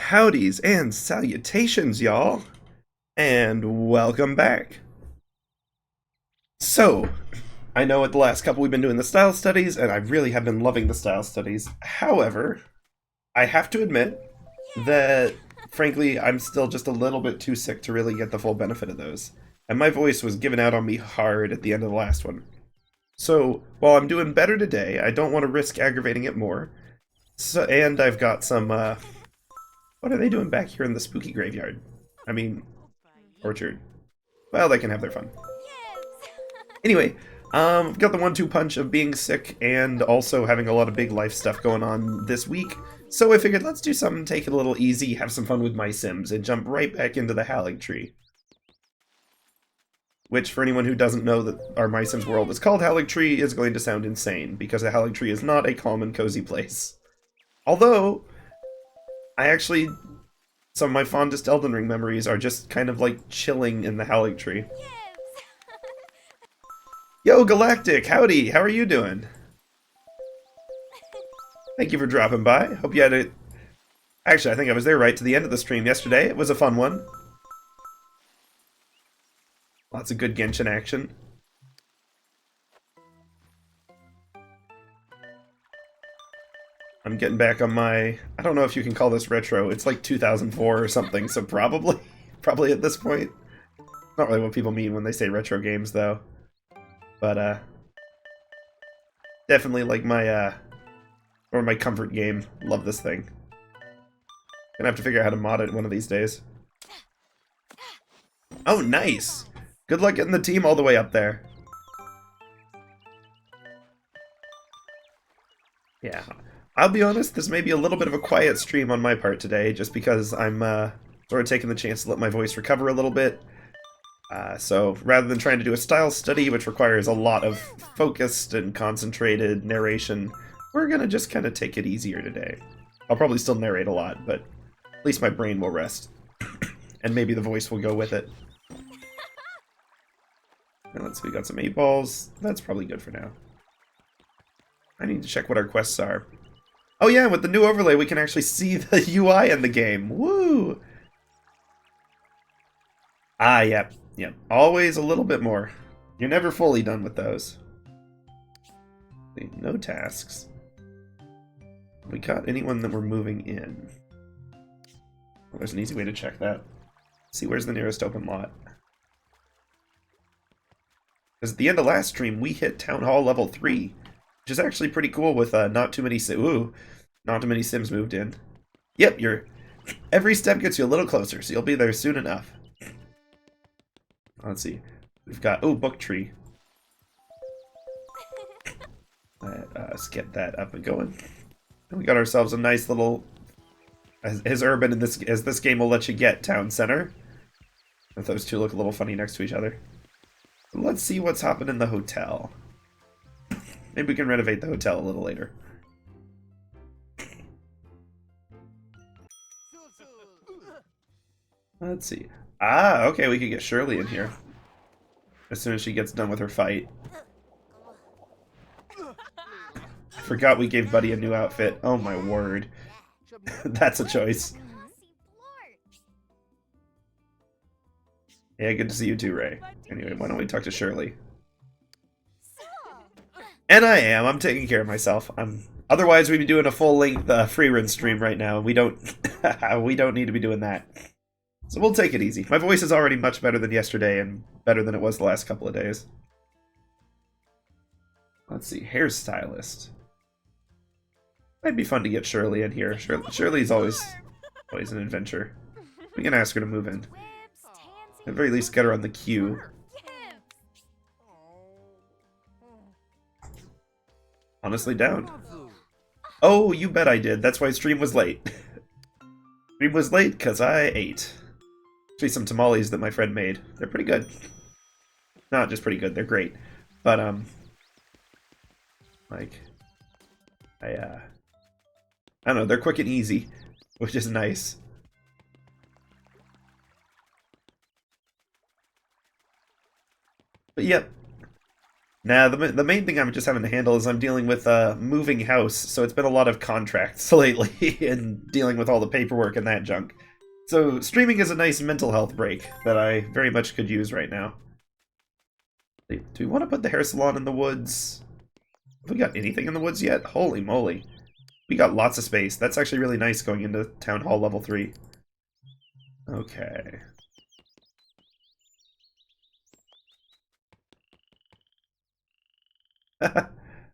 Howdys and salutations, y'all, and welcome back. So, I know at the last couple we've been doing the style studies, and I really have been loving the style studies. However, I have to admit that, frankly, I'm still just a little bit too sick to really get the full benefit of those. And my voice was giving out on me hard at the end of the last one. So, while I'm doing better today, I don't want to risk aggravating it more. So, and I've got some, what are they doing back here in the spooky graveyard? I mean, orchard. Well, they can have their fun. Anyway, got the 1-2 punch of being sick and also having a lot of big life stuff going on this week. So I figured let's do something, take it a little easy, have some fun with MySims, and jump right back into the Haligtree. Which, for anyone who doesn't know that our MySims world is called Haligtree, is going to sound insane, because a Haligtree is not a calm and cozy place. Although, some of my fondest Elden Ring memories are just kind of like chilling in the Haligtree. Yo, Galactic! Howdy! How are you doing? Thank you for dropping by. Hope you had a... Actually, I think I was there right to the end of the stream yesterday. It was a fun one. Lots of good Genshin action. I'm getting back on my... I don't know if you can call this retro. It's like 2004 or something, so probably. Probably at this point. Not really what people mean when they say retro games, though. But, definitely like my, or my comfort game. Love this thing. Gonna have to figure out how to mod it one of these days. Oh, nice! Good luck getting the team all the way up there. Yeah. I'll be honest, this may be a little bit of a quiet stream on my part today, just because I'm, sort of taking the chance to let my voice recover a little bit. So rather than trying to do a style study, which requires a lot of focused and concentrated narration, we're gonna just kind of take it easier today. I'll probably still narrate a lot, but at least my brain will rest. And maybe the voice will go with it. Now let's see, we got some 8 balls. That's probably good for now. I need to check what our quests are. Oh yeah, with the new overlay we can actually see the UI in the game. Woo! Ah, yep. Yep, always a little bit more. You're never fully done with those. No tasks. We got anyone that we're moving in? Well, there's an easy way to check that. See where's the nearest open lot. Because at the end of last stream, we hit Town Hall level 3, which is actually pretty cool with not too many Sims moved in. Yep, every step gets you a little closer, so you'll be there soon enough. Let's see. We've got... Oh, book tree. Let's get that up and going. And we got ourselves a nice little... As urban as this game will let you get, town center. If those two look a little funny next to each other. So let's see what's happening in the hotel. Maybe we can renovate the hotel a little later. Let's see. Ah, okay, we could get Shirley in here. As soon as she gets done with her fight. I forgot we gave Buddy a new outfit. Oh my word. That's a choice. Yeah, good to see you too, Ray. Anyway, why don't we talk to Shirley? And I'm taking care of myself. Otherwise we'd be doing a full-length free run stream right now, and we don't we don't need to be doing that. So we'll take it easy. My voice is already much better than yesterday and better than it was the last couple of days. Let's see, hairstylist. Might be fun to get Shirley in here. Shirley's always an adventure. We can ask her to move in. At the very least, get her on the queue. Honestly down. Oh, you bet I did. That's why stream was late. Stream was late because I ate. Actually, some tamales that my friend made. They're pretty good. Not just pretty good, they're great. But, like, I don't know, they're quick and easy, which is nice. But yep, Nah, the main thing I'm just having to handle is I'm dealing with a moving house, so it's been a lot of contracts lately and dealing with all the paperwork and that junk. So streaming is a nice mental health break that I very much could use right now. Do we want to put the hair salon in the woods? Have we got anything in the woods yet? Holy moly. We got lots of space. That's actually really nice going into Town Hall Level 3. Okay.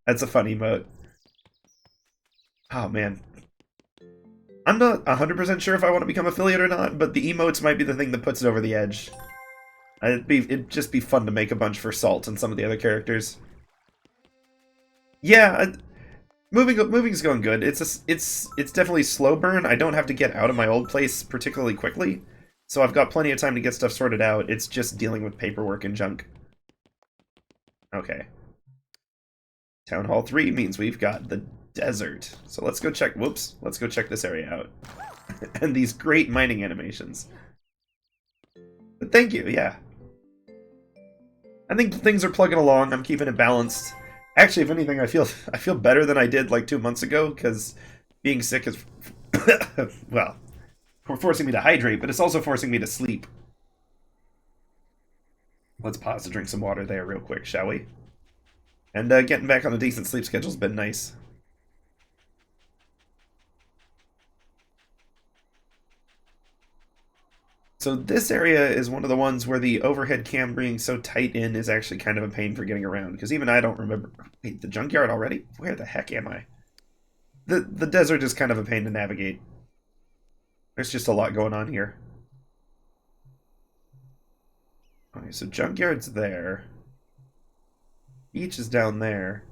That's a funny emote. Oh, man. I'm not 100% sure if I want to become affiliate or not, but the emotes might be the thing that puts it over the edge. It'd just be fun to make a bunch for Salt and some of the other characters. Yeah, moving's going good. It's definitely slow burn. I don't have to get out of my old place particularly quickly, so I've got plenty of time to get stuff sorted out. It's just dealing with paperwork and junk. Okay. Town Hall 3 means we've got the desert. So let's go check, whoops, let's go check this area out. And these great mining animations. But thank you, yeah. I think things are plugging along, I'm keeping it balanced. Actually, if anything, I feel better than I did like 2 months ago, because being sick is, well, forcing me to hydrate, but it's also forcing me to sleep. Let's pause to drink some water there real quick, shall we? And getting back on a decent sleep schedule's been nice. So this area is one of the ones where the overhead cam being so tight in is actually kind of a pain for getting around, because even I don't remember... Wait, the junkyard already? Where the heck am I? The desert is kind of a pain to navigate. There's just a lot going on here. Okay, so junkyard's there. Beach is down there.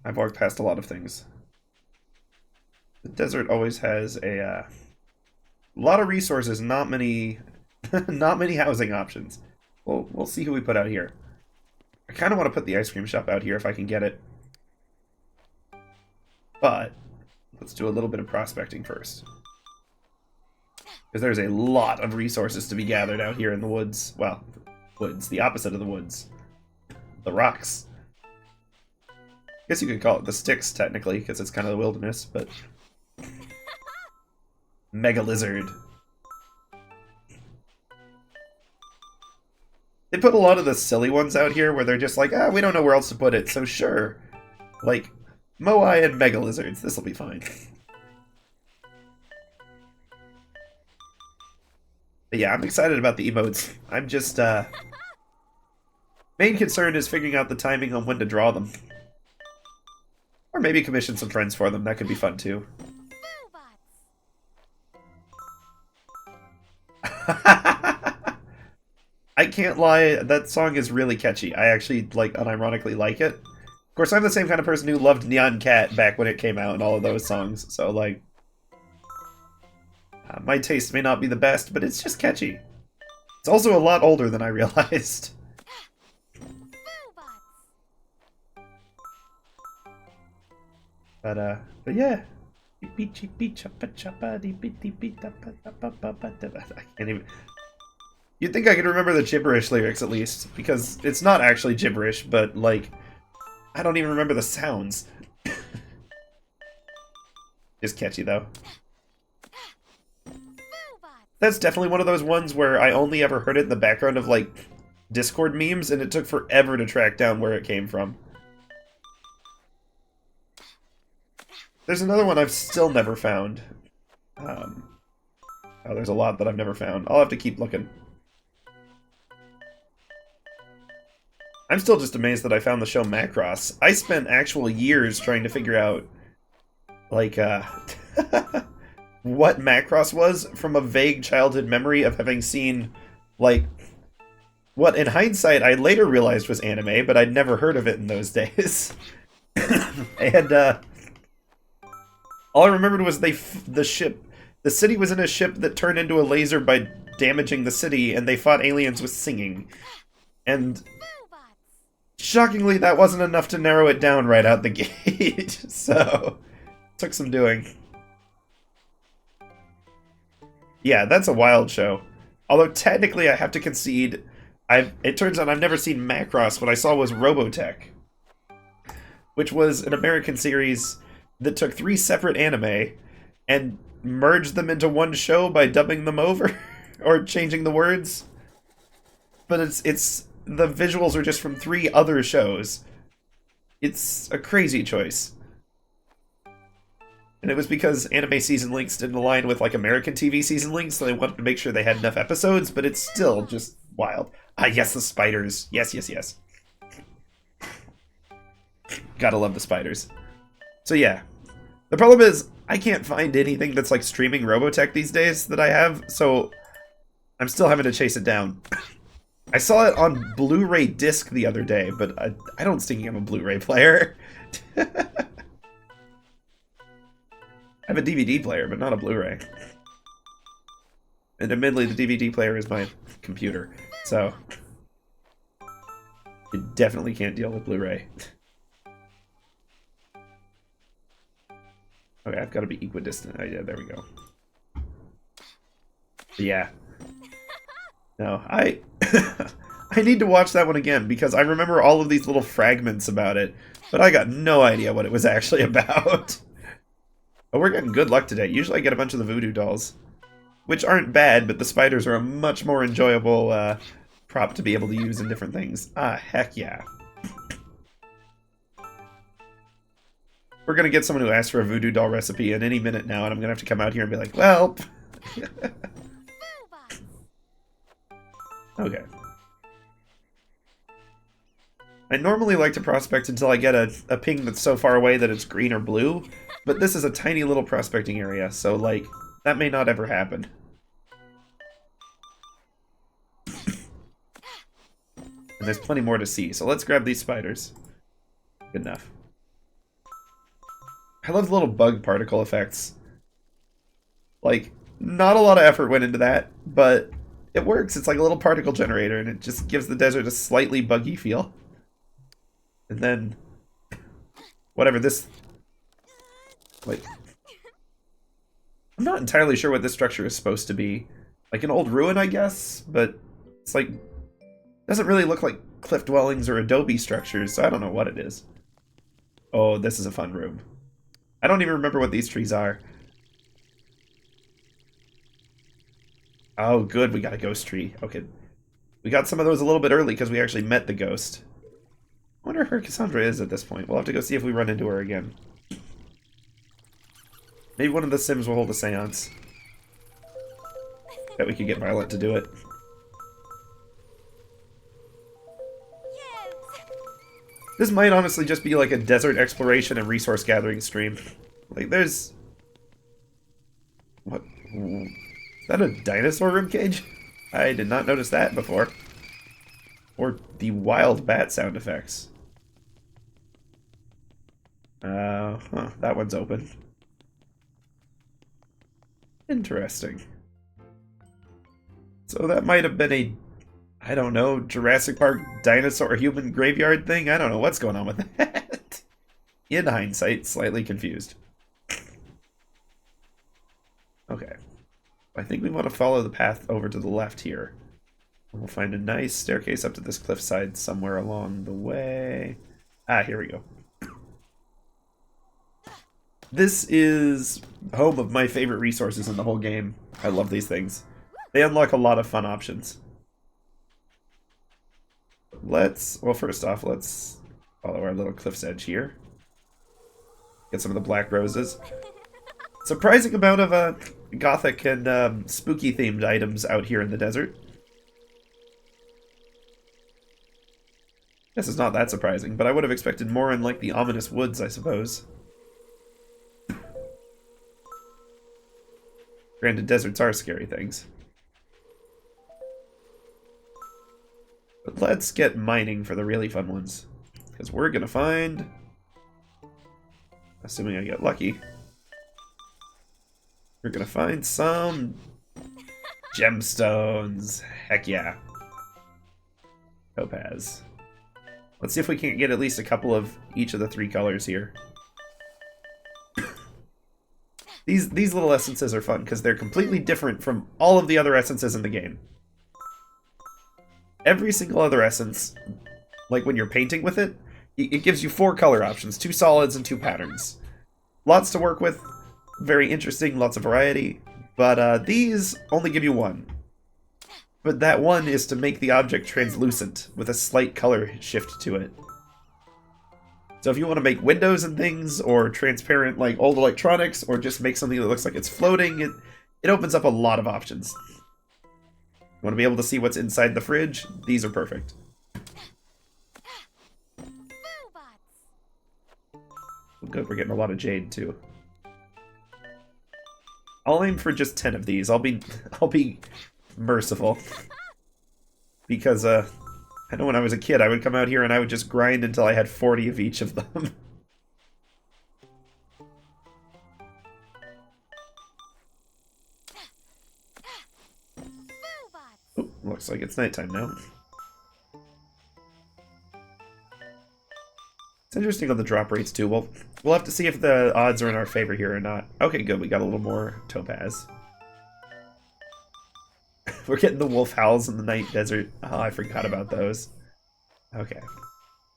I've walked past a lot of things. The desert always has a lot of resources, not many, not many housing options. We'll see who we put out here. I kind of want to put the ice cream shop out here if I can get it. But let's do a little bit of prospecting first. Because there's a lot of resources to be gathered out here in the woods. Well, woods, the opposite of the woods. The rocks. I guess you could call it the sticks, technically, because it's kind of the wilderness, but... Mega lizard. They put a lot of the silly ones out here where they're just like, we don't know where else to put it, so sure. Like, Moai and mega lizards, this'll be fine. But yeah, I'm excited about the emotes. I'm just, main concern is figuring out the timing on when to draw them. Or maybe commission some friends for them, that could be fun too. I can't lie, that song is really catchy. I actually, like, unironically like it. Of course, I'm the same kind of person who loved Nyan Cat back when it came out and all of those songs, so, like... my taste may not be the best, but it's just catchy. It's also a lot older than I realized. But yeah. I can't even... You'd think I could remember the gibberish lyrics, at least, because it's not actually gibberish, but, like, I don't even remember the sounds. Just catchy, though. That's definitely one of those ones where I only ever heard it in the background of, like, Discord memes, and it took forever to track down where it came from. There's another one I've still never found. Oh, there's a lot that I've never found. I'll have to keep looking. I'm still just amazed that I found the show Macross. I spent actual years trying to figure out, like, what Macross was from a vague childhood memory of having seen, like, what in hindsight I later realized was anime, but I'd never heard of it in those days. And, all I remembered was the city was in a ship that turned into a laser by damaging the city, and they fought aliens with singing. And shockingly, that wasn't enough to narrow it down right out the gate, so took some doing. Yeah, that's a wild show. Although technically I have to concede, It turns out I've never seen Macross. What I saw was Robotech, which was an American series that took 3 separate anime and merged them into one show by dubbing them over or changing the words. But it's the visuals are just from 3 other shows. It's a crazy choice. And it was because anime season links didn't align with like American TV season links, so they wanted to make sure they had enough episodes, but it's still just wild. Ah, yes, the spiders. Yes, yes, yes. Gotta love the spiders. So yeah. The problem is, I can't find anything that's like streaming Robotech these days that I have, so I'm still having to chase it down. I saw it on Blu-ray disc the other day, but I don't think I'm a Blu-ray player. I have a DVD player, but not a Blu-ray. And admittedly, the DVD player is my computer, so you definitely can't deal with Blu-ray. Okay, I've got to be equidistant. Oh, yeah, there we go. But yeah. No, I need to watch that one again, because I remember all of these little fragments about it, but I got no idea what it was actually about. But we're getting good luck today. Usually I get a bunch of the voodoo dolls, which aren't bad, but the spiders are a much more enjoyable prop to be able to use in different things. Ah, heck yeah. We're going to get someone who asked for a voodoo doll recipe in any minute now, and I'm going to have to come out here and be like, well... Okay. I normally like to prospect until I get a ping that's so far away that it's green or blue, but this is a tiny little prospecting area, so, like, that may not ever happen. And there's plenty more to see, so let's grab these spiders. Good enough. I love the little bug particle effects. Like, not a lot of effort went into that, but it works. It's like a little particle generator, and it just gives the desert a slightly buggy feel. And then, whatever this... Wait. I'm not entirely sure what this structure is supposed to be. Like an old ruin, I guess? But it's like... doesn't really look like cliff dwellings or adobe structures, so I don't know what it is. Oh, this is a fun room. I don't even remember what these trees are. Oh, good, we got a ghost tree. Okay. We got some of those a little bit early because we actually met the ghost. I wonder where Cassandra is at this point. We'll have to go see if we run into her again. Maybe one of the Sims will hold a seance. Bet we could get Violet to do it. This might honestly just be like a desert exploration and resource gathering stream. Like, there's... What? Is that a dinosaur ribcage? I did not notice that before. Or the wild bat sound effects. Huh, that one's open. Interesting. So that might have been a, I don't know, Jurassic Park dinosaur human graveyard thing? I don't know what's going on with that. In hindsight, slightly confused. Okay. I think we want to follow the path over to the left here. We'll find a nice staircase up to this cliffside somewhere along the way. Ah, here we go. This is home of my favorite resources in the whole game. I love these things. They unlock a lot of fun options. Well, first off, let's follow our little cliff's edge here. Get some of the black roses. Surprising amount of gothic and spooky themed items out here in the desert. This is not that surprising, but I would have expected more in like the ominous woods, I suppose. Granted, deserts are scary things. But let's get mining for the really fun ones. Because we're gonna find... Assuming I get lucky. We're gonna find some... gemstones. Heck yeah. Topaz. Let's see if we can't get at least a couple of each of the 3 colors here. These little essences are fun because they're completely different from all of the other essences in the game. every single other essence, like when you're painting with it, it gives you 4 color options, 2 solids and 2 patterns. Lots to work with, very interesting, lots of variety, but these only give you 1. But that 1 is to make the object translucent, with a slight color shift to it. So if you want to make windows and things, or transparent like old electronics, or just make something that looks like it's floating, it opens up a lot of options. You want to be able to see what's inside the fridge? These are perfect. Good, we're getting a lot of jade too. I'll aim for just 10 of these. I'll be merciful. Because I know when I was a kid I would come out here and I would just grind until I had 40 of each of them. Oh, looks like it's nighttime now. It's interesting on the drop rates too. We'll have to see if the odds are in our favor here or not. Okay, good. We got a little more topaz. We're getting the wolf howls in the night desert. Oh, I forgot about those. Okay.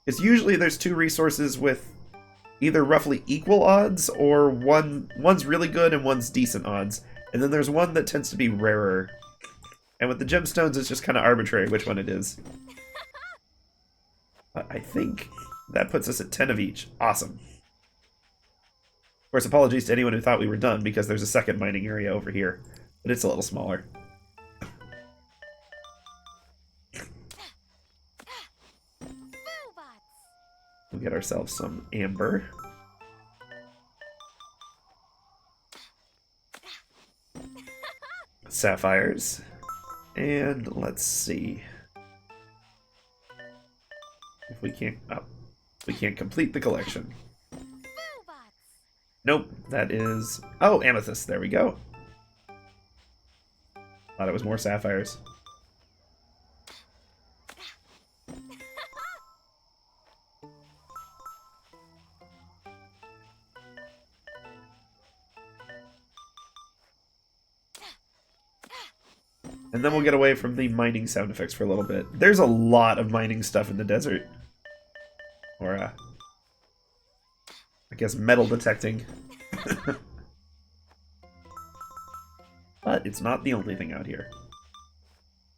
It's usually there's 2 resources with either roughly equal odds or one's really good and one's decent odds. And then there's one that tends to be rarer. And with the gemstones, it's just kind of arbitrary which one it is. But I think that puts us at 10 of each. Awesome. Of course, apologies to anyone who thought we were done, because there's a second mining area over here. But it's a little smaller. We'll get ourselves some amber. Sapphires. And let's see if we can't complete the collection. Nope, that is amethyst. There we go. Thought it was more sapphires. And then we'll get away from the mining sound effects for a little bit. There's a lot of mining stuff in the desert. Or, I guess metal detecting. But it's not the only thing out here.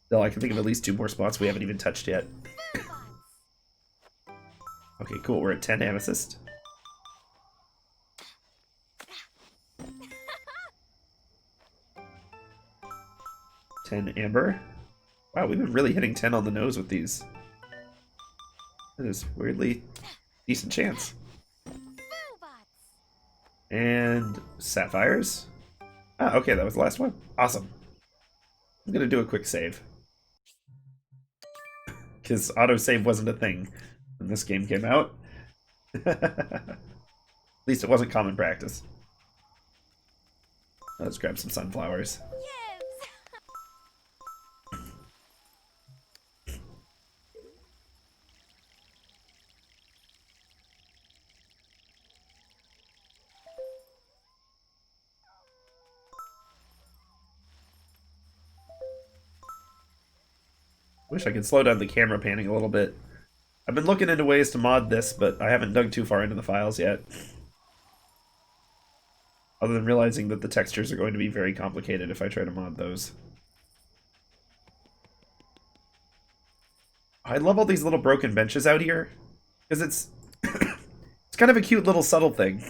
Still, I can think of at least 2 more spots we haven't even touched yet. Okay, cool. We're at 10 amethyst. 10 amber. Wow, we've been really hitting 10 on the nose with these. That is weirdly decent chance. And sapphires. Ah, okay, that was the last one. Awesome. I'm gonna do a quick save. Because autosave wasn't a thing when this game came out. At least it wasn't common practice. Let's grab some sunflowers. Wish I could slow down the camera panning a little bit. I've been looking into ways to mod this, but I haven't dug too far into the files yet. Other than realizing that the textures are going to be very complicated if I try to mod those. I love all these little broken benches out here, because it's it's kind of a cute little subtle thing.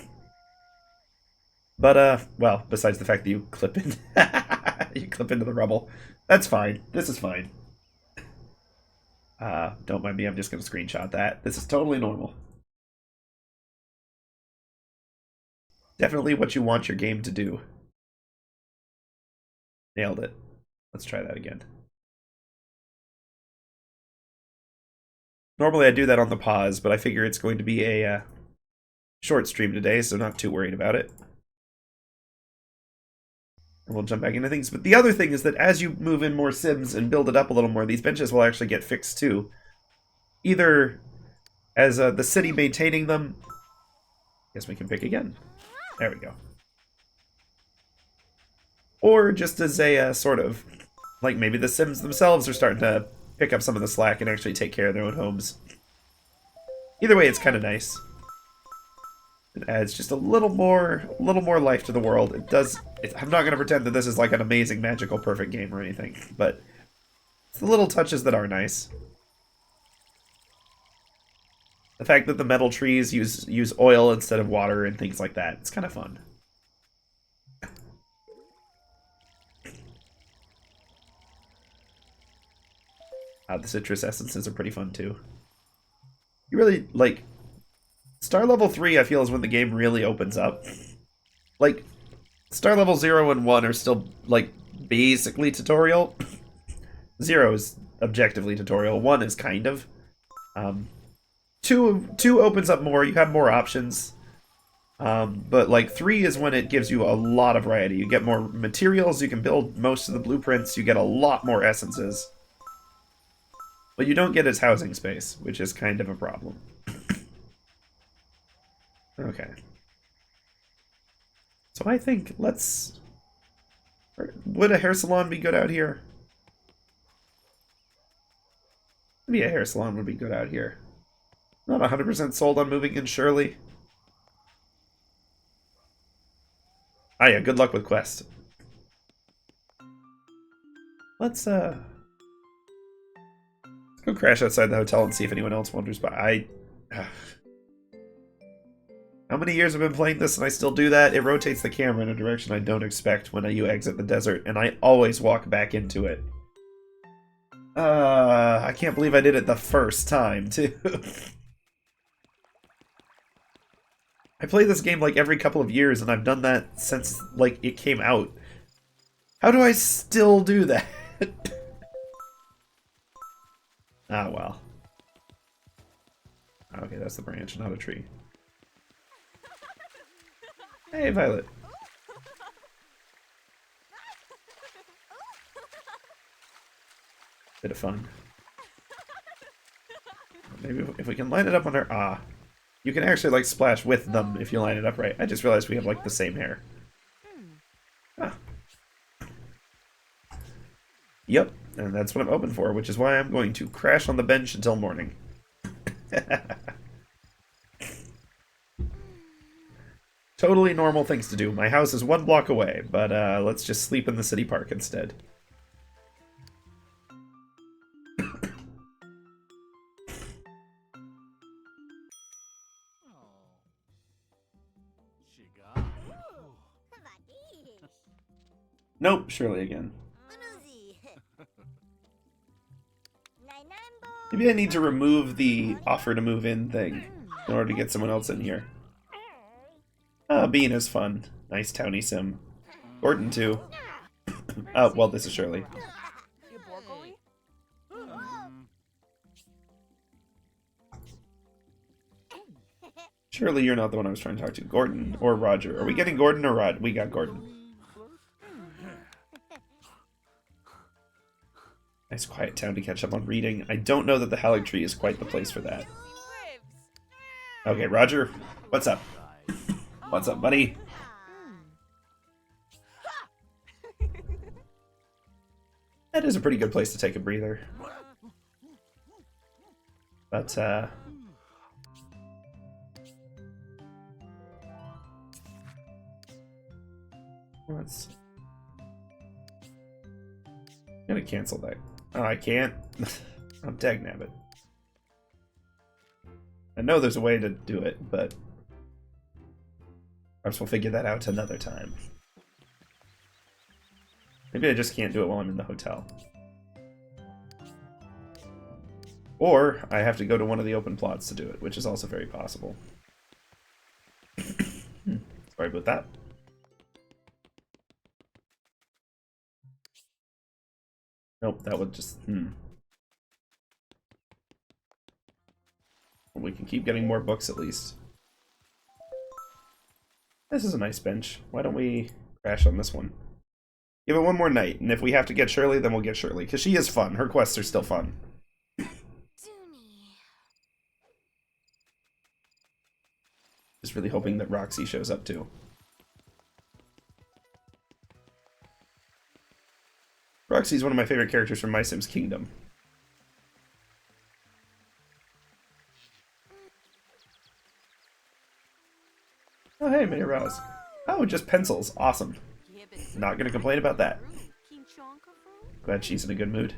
But well, besides the fact that you clip in you clip into the rubble. That's fine. This is fine. Don't mind me, I'm just going to screenshot that. This is totally normal. Definitely what you want your game to do. Nailed it. Let's try that again. Normally I do that on the pause, but I figure it's going to be a short stream today, so not too worried about it. And we'll jump back into things. But the other thing is that as you move in more Sims and build it up a little more, these benches will actually get fixed too. Either as the city maintaining them. Guess we can pick again. There we go. Or just as a sort of, like maybe the Sims themselves are starting to pick up some of the slack and actually take care of their own homes. Either way, it's kind of nice. It adds just a little more life to the world. It does. I'm not going to pretend that this is like an amazing, magical, perfect game or anything, but it's the little touches that are nice. The fact that the metal trees use oil instead of water and things like that. It's kind of fun. The citrus essences are pretty fun too. You really, like, Star Level 3 I feel is when the game really opens up. Like, Star Level 0 and 1 are still, like, basically tutorial. 0 is objectively tutorial. 1 is kind of. 2 opens up more. You have more options. But, like, 3 is when it gives you a lot of variety. You get more materials. You can build most of the blueprints. You get a lot more essences. But you don't get its housing space, which is kind of a problem. Okay. So I think let's... Would a hair salon be good out here? Maybe a hair salon would be good out here. Not 100% sold on moving in Shirley. Ah yeah, good luck with Quest. Let's go crash outside the hotel and see if anyone else wanders by. How many years have I been playing this and I still do that? It rotates the camera in a direction I don't expect when you exit the desert, and I always walk back into it. I can't believe I did it the first time, too. I play this game like every couple of years, and I've done that since, like, it came out. How do I still do that? Ah, well. Okay, that's the branch, not a tree. Hey, Violet. Bit of fun. Maybe if we can line it up on our... Ah. You can actually, like, splash with them if you line it up right. I just realized we have, like, the same hair. Ah. Yep, and that's what I'm open for, which is why I'm going to crash on the bench until morning. Totally normal things to do. My house is 1 block away, but let's just sleep in the city park instead. Nope, Shirley again. Maybe I need to remove the offer to move in thing in order to get someone else in here. Ah, Bean is fun. Nice towny sim. Gordon too. Oh, well, this is Shirley. Surely you're not the one I was trying to talk to. Gordon or Roger. Are we getting Gordon or Rod? We got Gordon. Nice quiet town to catch up on reading. I don't know that the Halleck Tree is quite the place for that. Okay, Roger, what's up? What's up, buddy? That is a pretty good place to take a breather. But, let's... I'm gonna cancel that. Oh, I can't? I'm dagnabbit. I know there's a way to do it, but perhaps we'll figure that out another time. Maybe I just can't do it while I'm in the hotel. Or I have to go to one of the open plots to do it, which is also very possible. Sorry about that. Nope, that would just... We can keep getting more books at least. This is a nice bench. Why don't we crash on this one? Give it one more night, and if we have to get Shirley, then we'll get Shirley, because she is fun. Her quests are still fun. Just really hoping that Roxy shows up too. Roxy's one of my favorite characters from MySims Kingdom. straws. Oh, just pencils. Awesome. Not gonna complain about that. Glad she's in a good mood.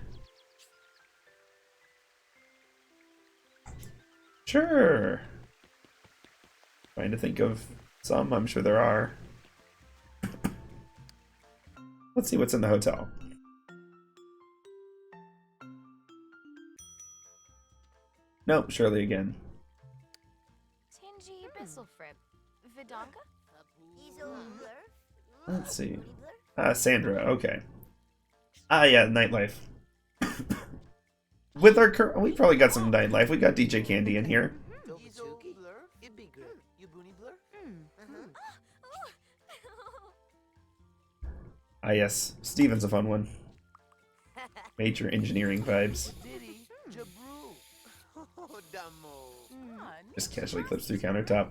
Sure. Trying to think of some. I'm sure there are. Let's see what's in the hotel. Nope, Shirley again. Let's see. Sandra, okay. Ah, yeah, nightlife. With our current, we probably got some nightlife. We got DJ Candy in here. Ah, yes, Steven's a fun one. Major engineering vibes. Just casually clips through countertop.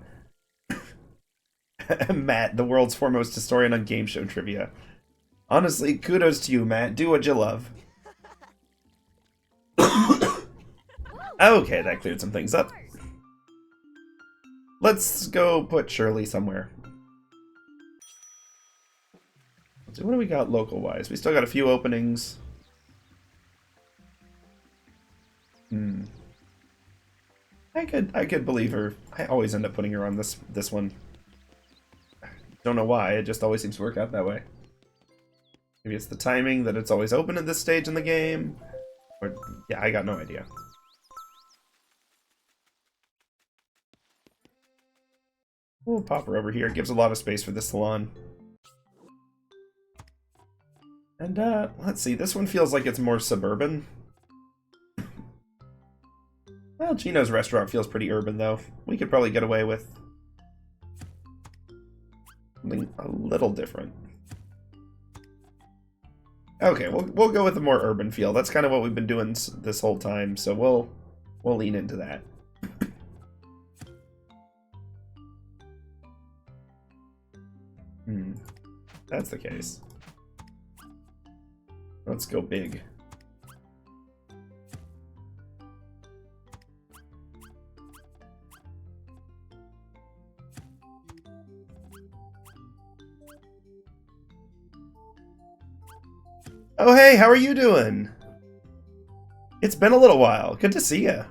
Matt, the world's foremost historian on game show trivia. Honestly, kudos to you, Matt. Do what you love. Okay, that cleared some things up. Let's go put Shirley somewhere. So what do we got local-wise? We still got a few openings. I could believe her. I always end up putting her on this one. Don't know why, it just always seems to work out that way. Maybe it's the timing that it's always open at this stage in the game. Or yeah, I got no idea. We'll pop her over here. It gives a lot of space for this salon. And let's see, this one feels like it's more suburban. Well, Gino's restaurant feels pretty urban, though. We could probably get away with something a little different. Okay, we'll go with a more urban feel. That's kind of what we've been doing this whole time, so we'll lean into that. That's the case. Let's go big. Oh hey, how are you doing? It's been a little while. Good to see you.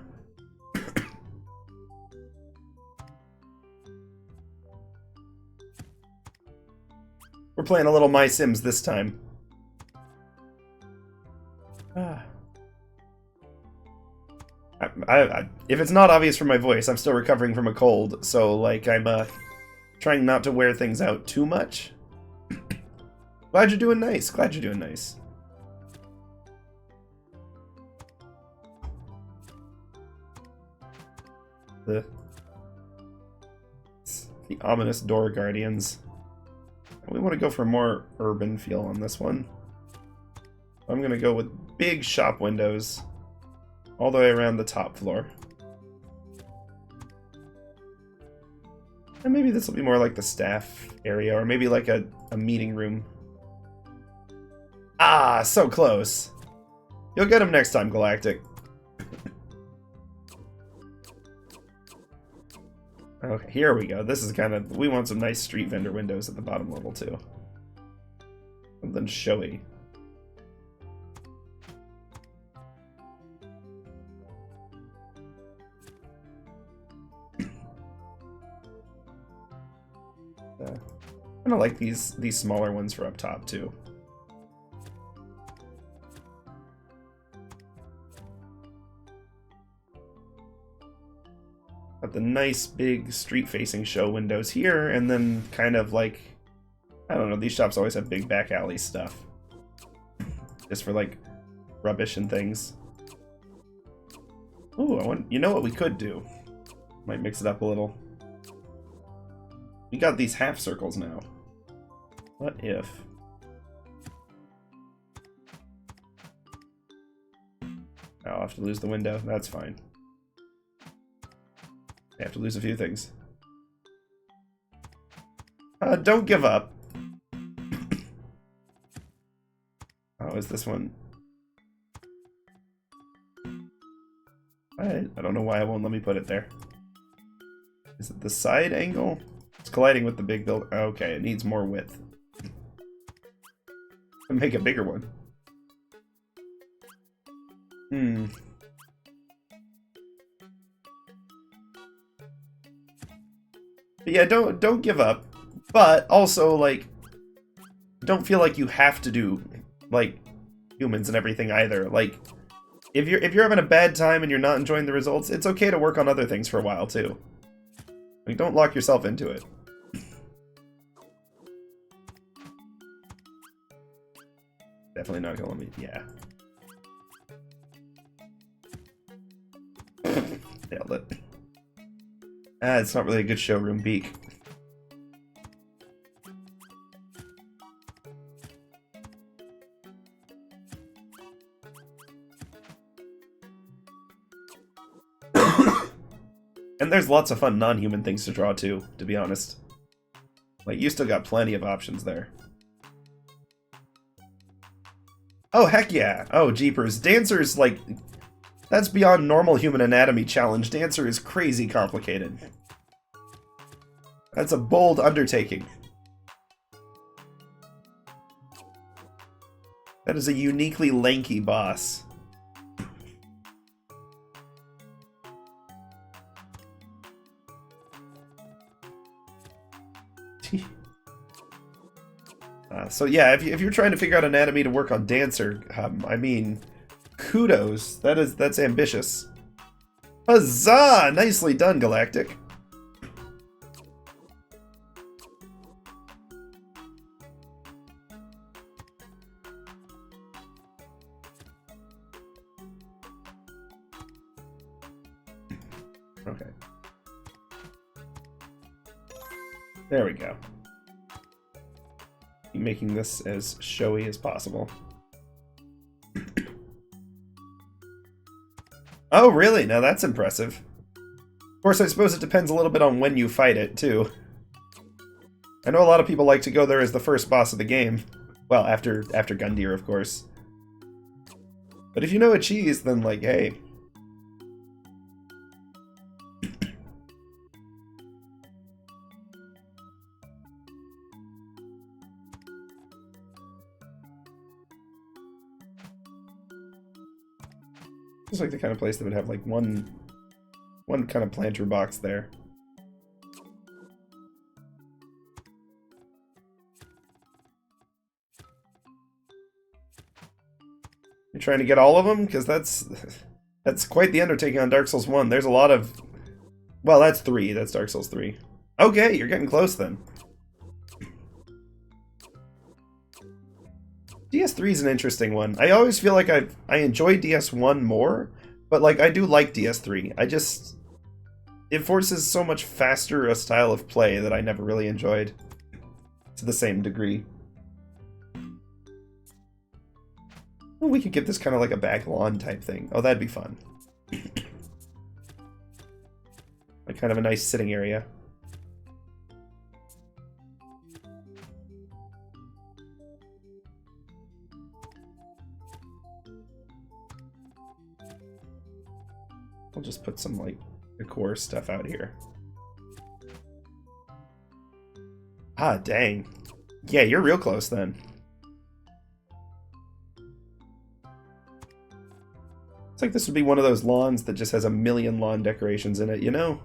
We're playing a little MySims this time. If it's not obvious from my voice, I'm still recovering from a cold, so like I'm trying not to wear things out too much. Glad you're doing nice. Glad you're doing nice. The ominous door guardians. We want to go for a more urban feel on this one. I'm going to go with big shop windows all the way around the top floor. And maybe this will be more like the staff area, or maybe like a meeting room. Ah, so close. You'll get them next time, Galactic. Okay, here we go. This is kind of... We want some nice street vendor windows at the bottom level, too. Something showy. I kind of like these smaller ones for up top, too. Got the nice big street-facing show windows here, and then kind of like, I don't know, these shops always have big back alley stuff. Just for like rubbish and things. Ooh, you know what we could do? Might mix it up a little. We got these half circles now. What if... I'll have to lose the window, that's fine. I have to lose a few things. Don't give up. Oh, is this one? I don't know why it won't let me put it there. Is it the side angle? It's colliding with the big building. Okay, it needs more width. Make a bigger one. But yeah, don't give up. But also, like, don't feel like you have to do, like, humans and everything either. Like, if you're having a bad time and you're not enjoying the results, it's okay to work on other things for a while too. Like, don't lock yourself into it. Definitely not gonna let me. Yeah. Nailed it. Ah, it's not really a good showroom beak. And there's lots of fun non-human things to draw too, to be honest. Like, you still got plenty of options there. Oh, heck yeah! Oh, jeepers. Dancer's, like, that's beyond normal human anatomy challenge. Dancer is crazy complicated. That's a bold undertaking. That is a uniquely lanky boss. So yeah, if you're trying to figure out anatomy to work on Dancer, I mean, kudos. That's ambitious. Huzzah! Nicely done, Galactic. Okay. There we go. Making this as showy as possible. Oh, really? Now that's impressive. Of course, I suppose it depends a little bit on when you fight it, too. I know a lot of people like to go there as the first boss of the game. Well, after Gundyr, of course. But if you know a cheese, then, like, hey. It's like the kind of place that would have like one kind of planter box there. You're trying to get all of them? Because that's quite the undertaking on Dark Souls 1. There's a lot of... Well, that's 3. That's Dark Souls 3. Okay, you're getting close then. DS3 is an interesting one. I always feel like I enjoy DS1 more, but like I do like DS3. It forces so much faster a style of play that I never really enjoyed to the same degree. Well, we could get this kind of like a back lawn type thing. Oh, that'd be fun. Like kind of a nice sitting area. I'll just put some, like, decor stuff out here. Ah, dang. Yeah, you're real close, then. It's like this would be one of those lawns that just has a million lawn decorations in it, you know?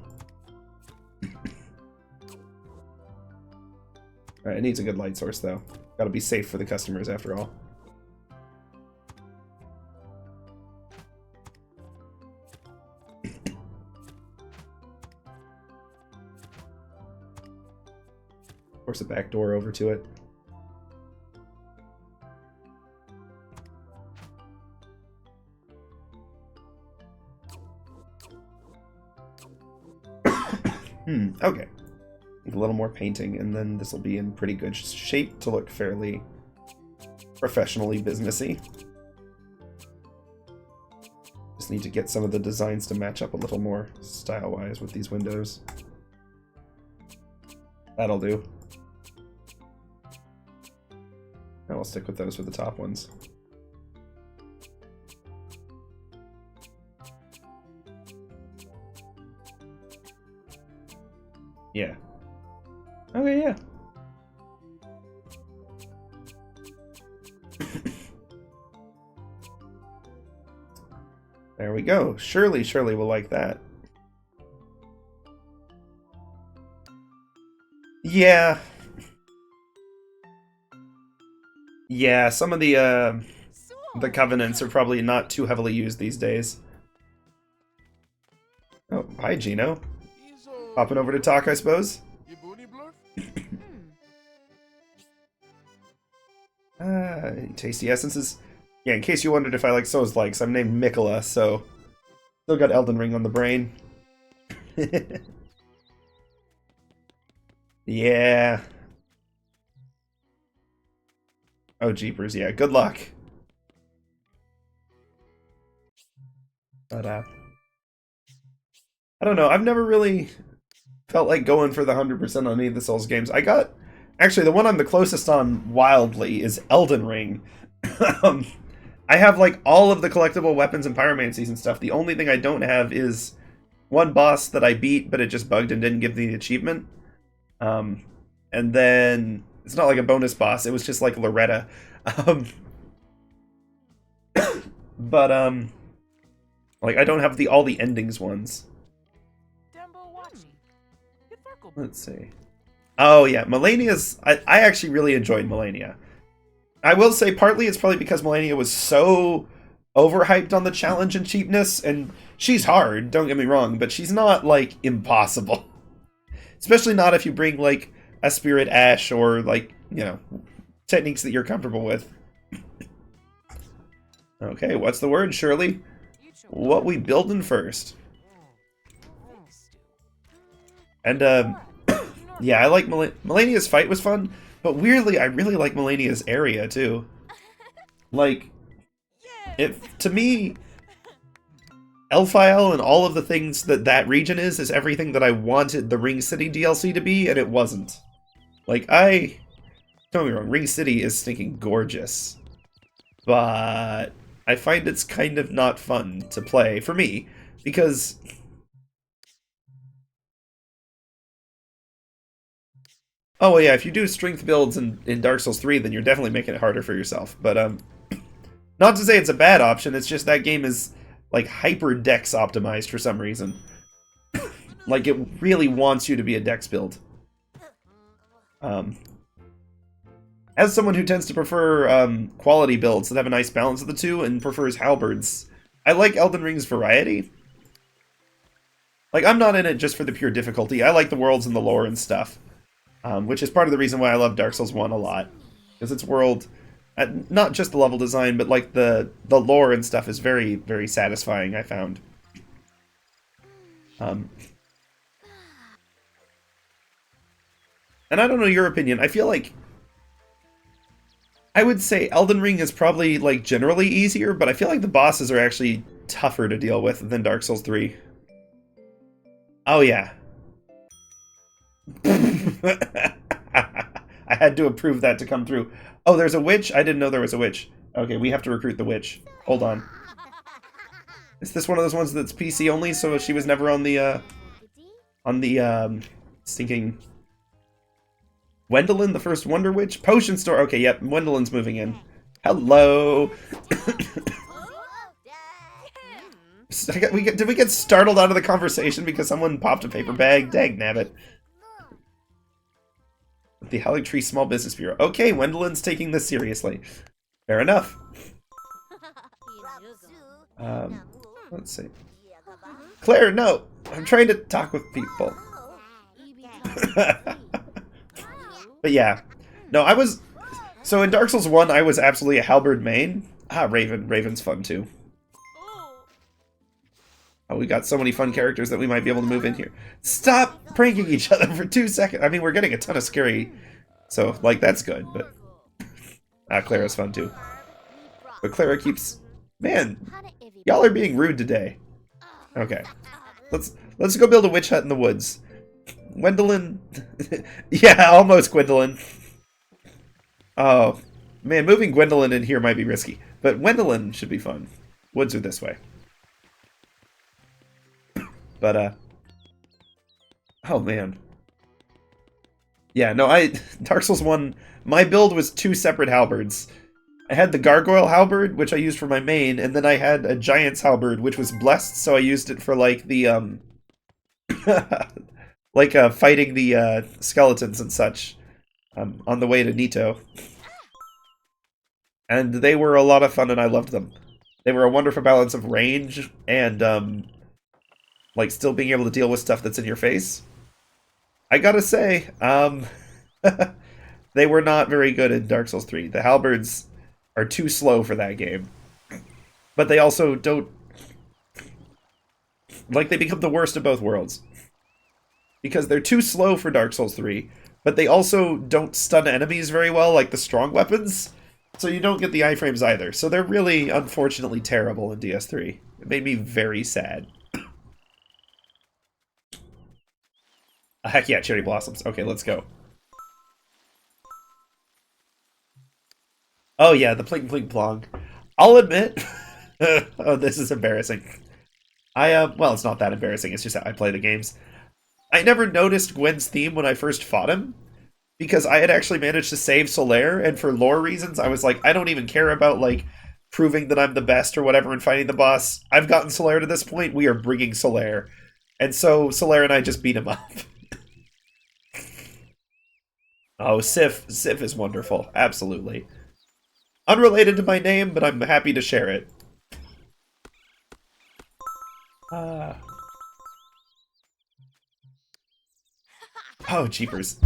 Alright, it needs a good light source, though. Gotta be safe for the customers, after all. Force a back door over to it. Okay. A little more painting, and then this will be in pretty good shape to look fairly professionally businessy. Just need to get some of the designs to match up a little more style-wise with these windows. That'll do. And we'll stick with those for the top ones. Yeah. There we go. Surely will like that. Yeah. Yeah, some of the covenants are probably not too heavily used these days. Oh, hi, Gino. Popping over to talk, I suppose? Tasty essences. Yeah, in case you wondered if I like Souls likes, I'm named Mikola, so still got Elden Ring on the brain. Yeah. Oh, jeepers, yeah. Good luck. But, I don't know. I've never really felt like going for the 100% on any of the Souls games. Actually, the one I'm the closest on wildly is Elden Ring. I have, like, all of the collectible weapons and pyromancies and stuff. The only thing I don't have is one boss that I beat, but it just bugged and didn't give the achievement. And then it's not like a bonus boss. It was just like Loretta. But like I don't have all the endings ones. Let's see. Oh yeah, Melania's. I actually really enjoyed Melania. I will say partly it's probably because Melania was so overhyped on the challenge and cheapness, and she's hard. Don't get me wrong, but she's not like impossible. Especially not if you bring like a Spirit Ash or like, you know, techniques that you're comfortable with. Okay, what's the word, Shirley? What we building first? And yeah, I like Melania's fight was fun, but weirdly I really like Melania's area too. Like, to me, Elfile and all of the things that region is everything that I wanted the Ring City DLC to be, and it wasn't. Like, don't get me wrong, Ring City is stinking gorgeous. But I find it's kind of not fun to play, for me, because... Oh, well, yeah, if you do strength builds in Dark Souls 3, then you're definitely making it harder for yourself. But, not to say it's a bad option, it's just that game is, like, hyper dex optimized for some reason. Like, it really wants you to be a dex build. As someone who tends to prefer quality builds that have a nice balance of the two and prefers halberds, I like Elden Ring's variety. Like, I'm not in it just for the pure difficulty. I like the worlds and the lore and stuff, which is part of the reason why I love Dark Souls 1 a lot. Because its world, not just the level design, but like the lore and stuff is very, very satisfying, I found. And I don't know your opinion, I feel like I would say Elden Ring is probably, like, generally easier, but I feel like the bosses are actually tougher to deal with than Dark Souls 3. Oh, yeah. I had to approve that to come through. Oh, there's a witch? I didn't know there was a witch. Okay, we have to recruit the witch. Hold on. Is this one of those ones that's PC only, so she was never on the stinking... Wendolyn, the first Wonder Witch? Potion store. Okay, yep, Wendolyn's moving in. Hello. Did we get startled out of the conversation because someone popped a paper bag? Dang nabbit. The Howling Tree Small Business Bureau. Okay, Wendolyn's taking this seriously. Fair enough. Let's see. Claire, no! I'm trying to talk with people. But yeah, no, so in Dark Souls 1, I was absolutely a halberd main. Ah, Raven. Raven's fun, too. Oh, we got so many fun characters that we might be able to move in here. Stop pranking each other for 2 seconds. I mean, we're getting a ton of scary, so, like, that's good, but... Clara's fun, too. But Clara keeps... Man, y'all are being rude today. Okay. Let's go build a witch hut in the woods. Wendolyn... yeah, almost Gwendolyn. Oh, man, moving Gwendolyn in here might be risky. But Wendolyn should be fun. Woods are this way. But, oh, man. Yeah, no, Dark Souls 1, my build was 2 separate halberds. I had the Gargoyle Halberd, which I used for my main, and then I had a Giant's Halberd, which was blessed, so I used it for, like, the, like, fighting the, skeletons and such, on the way to Nito. And they were a lot of fun, and I loved them. They were a wonderful balance of range and, like, still being able to deal with stuff that's in your face. I gotta say, they were not very good in Dark Souls 3. The halberds are too slow for that game. But they also don't... Like, they become the worst of both worlds. Because they're too slow for Dark Souls 3, but they also don't stun enemies very well, like the strong weapons. So you don't get the iframes either. So they're really, unfortunately, terrible in DS3. It made me very sad. Heck yeah, cherry blossoms. Okay, let's go. Oh yeah, the plink plink plong. I'll admit... oh, this is embarrassing. Well, it's not that embarrassing, it's just how I play the games. I never noticed Gwen's theme when I first fought him, because I had actually managed to save Solaire, and for lore reasons, I was like, I don't even care about, like, proving that I'm the best or whatever and fighting the boss. I've gotten Solaire to this point, we are bringing Solaire. And so Solaire and I just beat him up. Oh, Sif is wonderful, absolutely. Unrelated to my name, but I'm happy to share it. Oh, jeepers.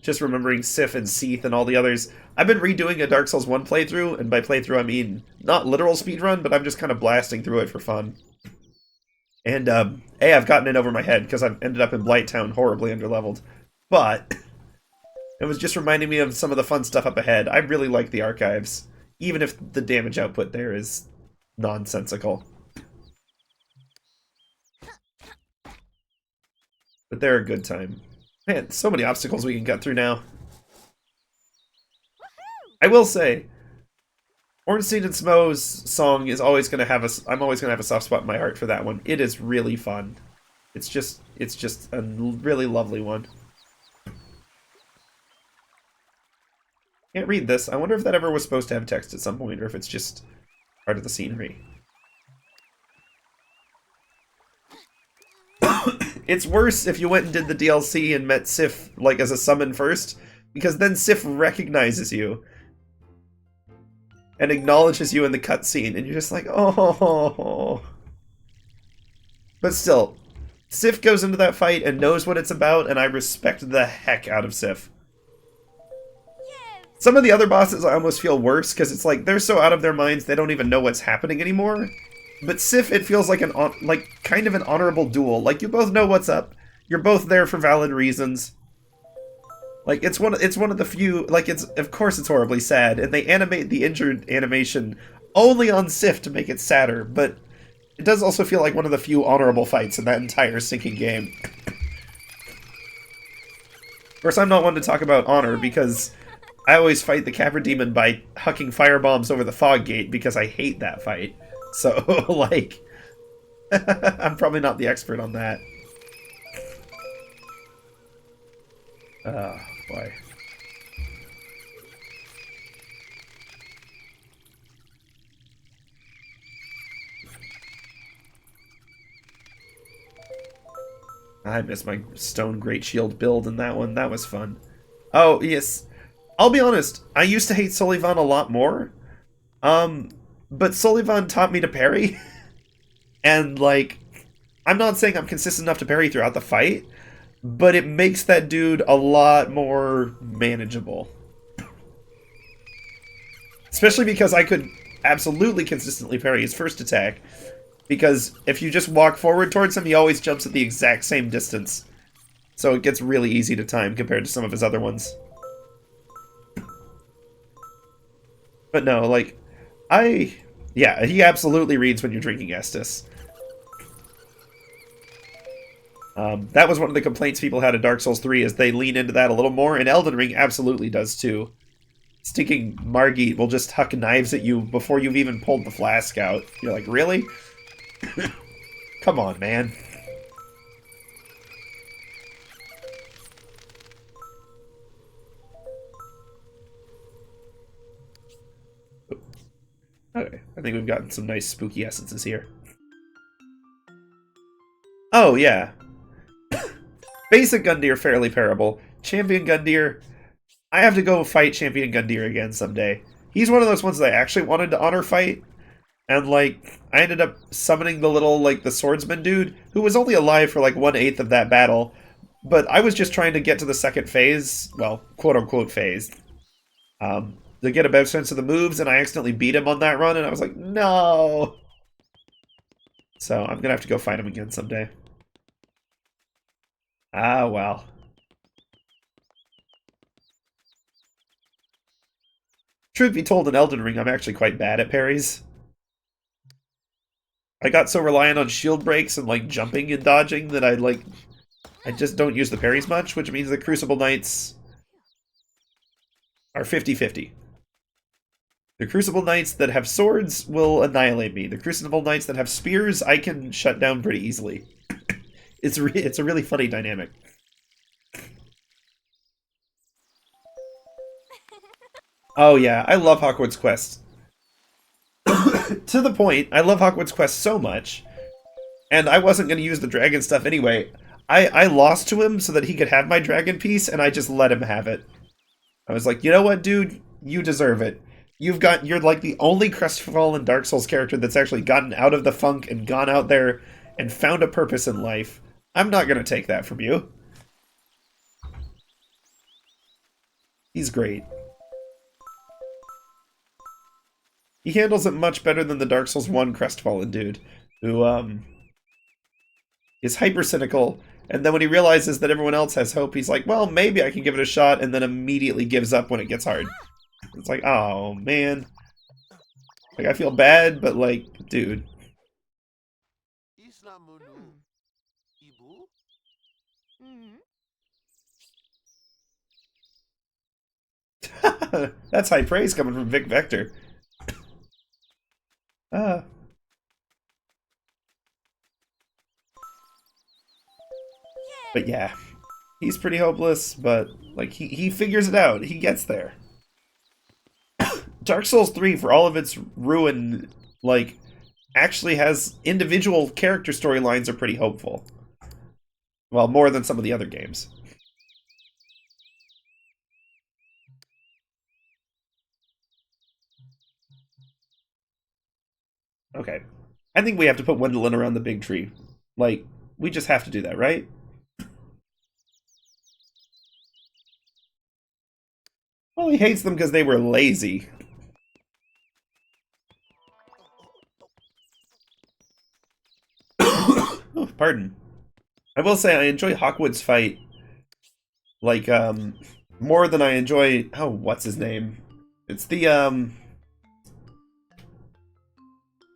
Just remembering Sif and Seath and all the others. I've been redoing a Dark Souls 1 playthrough, and by playthrough I mean not literal speedrun, but I'm just kind of blasting through it for fun. And, I've gotten it over my head, because I've ended up in Blighttown horribly underleveled. But it was just reminding me of some of the fun stuff up ahead. I really like the archives, even if the damage output there is nonsensical. But they're a good time. Man, so many obstacles we can cut through now. I will say, Ornstein and Smo's song is always going to have I'm always going to have a soft spot in my heart for that one. It is really fun. It's just a really lovely one. Can't read this. I wonder if that ever was supposed to have text at some point, or if it's just part of the scenery. It's worse if you went and did the DLC and met Sif, like, as a summon first, because then Sif recognizes you and acknowledges you in the cutscene, and you're just like, oh. But still, Sif goes into that fight and knows what it's about, and I respect the heck out of Sif. Some of the other bosses I almost feel worse, because it's like, they're so out of their minds they don't even know what's happening anymore. But Sif, it feels like kind of an honorable duel. Like, you both know what's up. You're both there for valid reasons. Like, it's one of the few, like, of course it's horribly sad, and they animate the injured animation only on Sif to make it sadder, but it does also feel like one of the few honorable fights in that entire sinking game. Of course, I'm not one to talk about honor, because I always fight the Capra Demon by hucking firebombs over the fog gate, because I hate that fight. So, like, I'm probably not the expert on that. Oh, boy. I missed my stone great shield build in that one. That was fun. Oh, yes. I'll be honest. I used to hate Solivan a lot more. But Solivan taught me to parry. And, like, I'm not saying I'm consistent enough to parry throughout the fight, but it makes that dude a lot more manageable. Especially because I could absolutely consistently parry his first attack. Because if you just walk forward towards him, he always jumps at the exact same distance. So it gets really easy to time compared to some of his other ones. But no, like, yeah, he absolutely reads when you're drinking Estus. That was one of the complaints people had in Dark Souls 3, is they lean into that a little more, and Elden Ring absolutely does too. Stinking Margit will just huck knives at you before you've even pulled the flask out. You're like, really? Come on, man. think we've gotten some nice spooky essences here. Oh, yeah. Basic Gundyr, fairly parable. Champion Gundyr, I have to go fight Champion Gundyr again someday. He's one of those ones that I actually wanted to honor fight. And, like, I ended up summoning the little, like, the swordsman dude, who was only alive for, like, 1/8 of that battle. But I was just trying to get to the second phase, well, quote-unquote phase, to get a better sense of the moves, and I accidentally beat him on that run, and I was like, no! So I'm gonna have to go fight him again someday. Ah, well. Truth be told, in Elden Ring, I'm actually quite bad at parries. I got so reliant on shield breaks and, like, jumping and dodging that I just don't use the parries much, which means the Crucible Knights are 50-50. The Crucible Knights that have swords will annihilate me. The Crucible Knights that have spears, I can shut down pretty easily. It's a really funny dynamic. Oh yeah, I love Hawkwood's Quest. To the point, I love Hawkwood's Quest so much, and I wasn't going to use the dragon stuff anyway. I lost to him so that he could have my dragon piece, and I just let him have it. I was like, you know what, dude? You deserve it. You're like the only crestfallen Dark Souls character that's actually gotten out of the funk and gone out there and found a purpose in life. I'm not going to take that from you. He's great. He handles it much better than the Dark Souls 1 crestfallen dude, who, is hyper-cynical, and then when he realizes that everyone else has hope, he's like, well, maybe I can give it a shot, and then immediately gives up when it gets hard. It's like, oh, man. Like, I feel bad, but, like, dude. That's high praise coming from Vic Vector. But yeah, he's pretty hopeless, but like he figures it out. He gets there. Dark Souls 3, for all of its ruin, like, actually has individual character storylines are pretty hopeful. Well, more than some of the other games. Okay. I think we have to put Wendolyn around the big tree. Like, we just have to do that, right? Well, he hates them because they were lazy. Oh, pardon. I will say I enjoy Hawkwood's fight, like, more than I enjoy... Oh, what's his name? It's the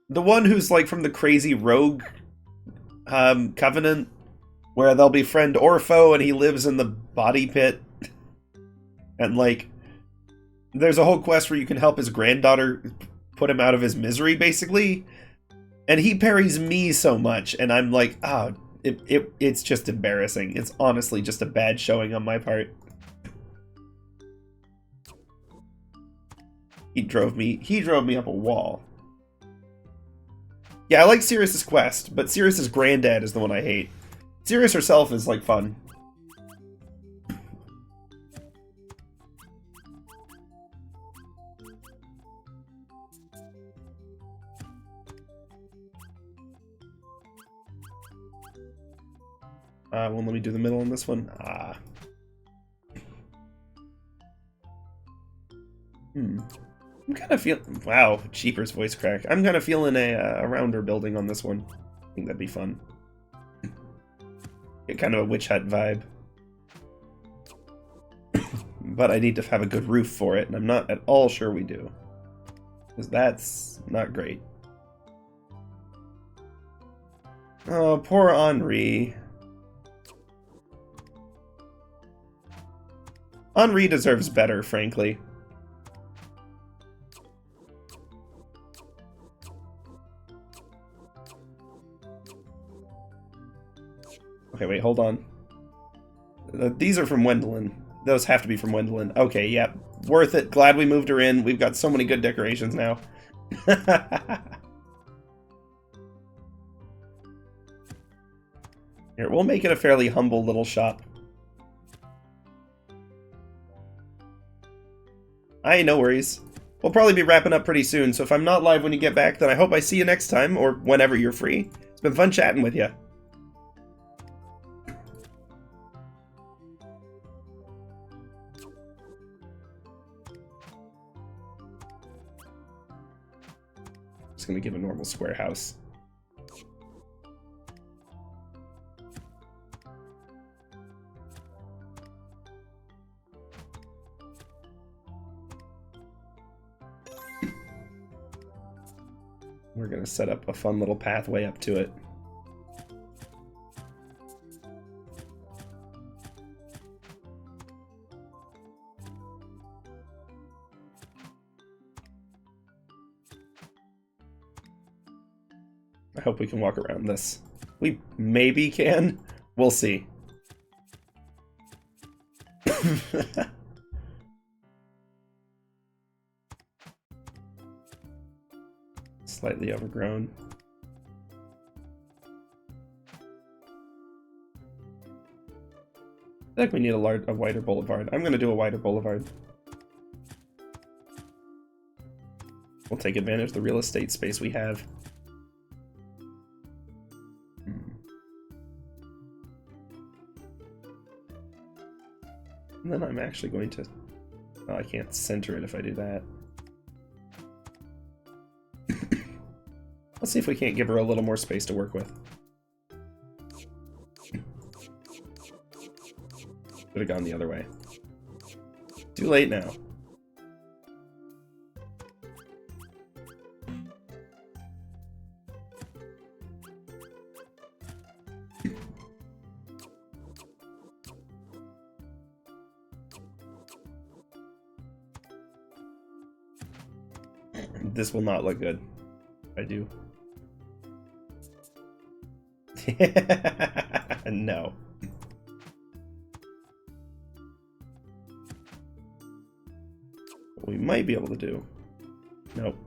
one who's, like, from the crazy rogue, covenant, where they'll befriend Orpho and he lives in the body pit. And, like, there's a whole quest where you can help his granddaughter put him out of his misery, basically. And he parries me so much, and I'm like, oh, it's just embarrassing. It's honestly just a bad showing on my part. He drove me up a wall. Yeah, I like Sirius's quest, but Sirius's granddad is the one I hate. Sirius herself is, like, fun. Won't let me do the middle on this one. I'm kind of feeling... Wow, Cheaper's voice crack. I'm kind of feeling a rounder building on this one. I think that'd be fun. Get kind of a witch hut vibe. But I need to have a good roof for it, and I'm not at all sure we do. Because that's not great. Oh, poor Henri. Henri deserves better, frankly. Okay, wait, hold on. These are from Wendolyn. Those have to be from Wendolyn. Okay, yeah. Worth it. Glad we moved her in. We've got so many good decorations now. Here, we'll make it a fairly humble little shop. Aye, no worries. We'll probably be wrapping up pretty soon, so if I'm not live when you get back, then I hope I see you next time, or whenever you're free. It's been fun chatting with you. Just gonna give a normal square house. We're gonna set up a fun little pathway up to it. I hope we can walk around this. We maybe can. We'll see. Slightly overgrown. I think we need a wider boulevard. I'm going to do a wider boulevard. We'll take advantage of the real estate space we have. And then I'm actually going to... Oh, I can't center it if I do that. Let's see if we can't give her a little more space to work with. Could have gone the other way. Too late now. This will not look good. I do. No. What we might be able to do. Nope.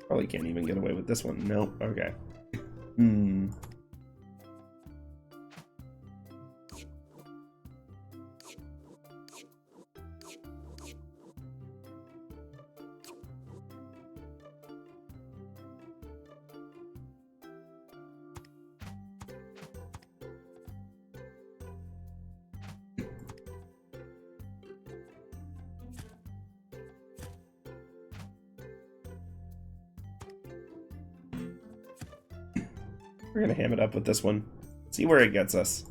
Probably can't even get away with this one. Nope. Okay. We're gonna ham it up with this one. See where it gets us.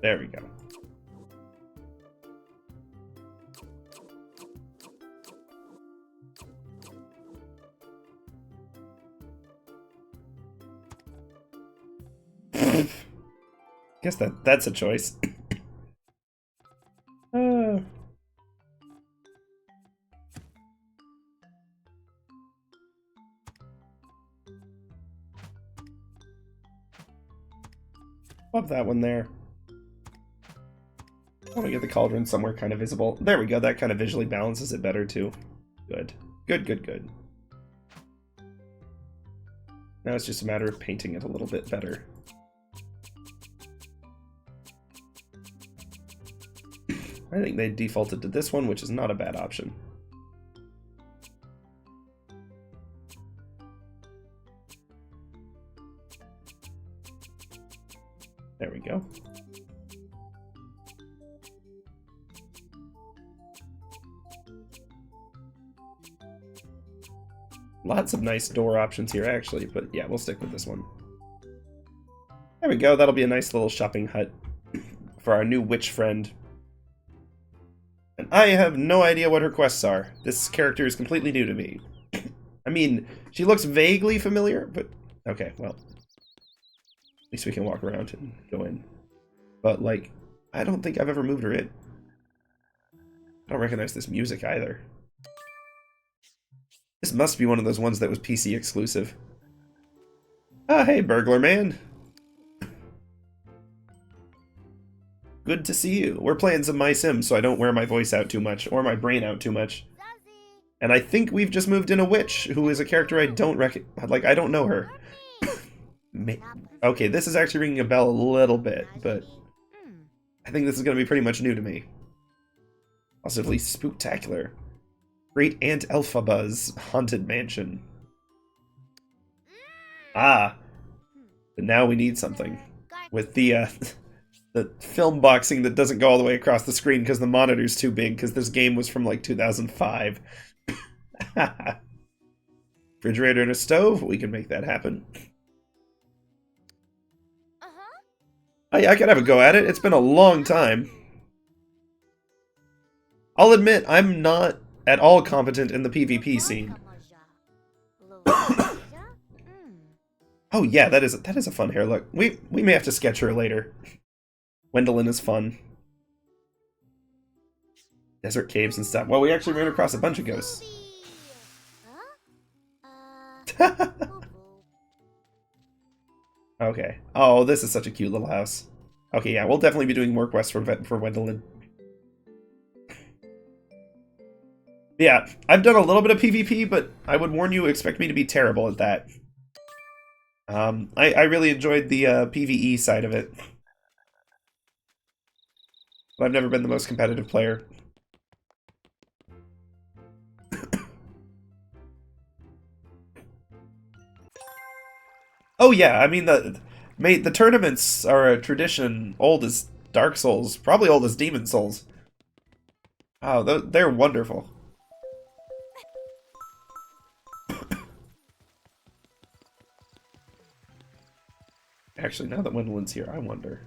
There we go. Guess that's a choice. Love that one there. I want to get the cauldron somewhere kind of visible. There we go. That kind of visually balances it better too. Good. Good, good, good. Now it's just a matter of painting it a little bit better. I think they defaulted to this one, which is not a bad option. There we go. Lots of nice door options here, actually, but yeah, we'll stick with this one. There we go. That'll be a nice little shopping hut for our new witch friend. And I have no idea what her quests are. This character is completely new to me. I mean, she looks vaguely familiar, but... Okay, well. At least we can walk around and go in. But, like, I don't think I've ever moved her in. I don't recognize this music either. This must be one of those ones that was PC exclusive. Ah, hey, burglar man. Good to see you. We're playing some MySims, so I don't wear my voice out too much, or my brain out too much. And I think we've just moved in a witch, who is a character I don't like, I don't know her. Okay, this is actually ringing a bell a little bit, but I think this is going to be pretty much new to me. Possibly spooktacular. Great Aunt Elphaba's Haunted Mansion. Ah, but now we need something. With the film boxing that doesn't go all the way across the screen because the monitor's too big, because this game was from like 2005. Refrigerator and a stove, we can make that happen. Oh yeah, I could have a go at it. It's been a long time. I'll admit, I'm not at all competent in the PvP scene. Oh yeah, that is a fun hair look. We may have to sketch her later. Wendolyn is fun. Desert caves and stuff. Well, we actually ran across a bunch of ghosts. Okay. Oh, this is such a cute little house. Okay, yeah, we'll definitely be doing more quests for Wendolyn. Yeah, I've done a little bit of PvP, but I would warn you, expect me to be terrible at that. I really enjoyed the PvE side of it. But I've never been the most competitive player. Oh yeah, I mean the tournaments are a tradition old as Dark Souls, probably old as Demon Souls. Oh, they're wonderful. Actually, now that Wendolyn's here, I wonder.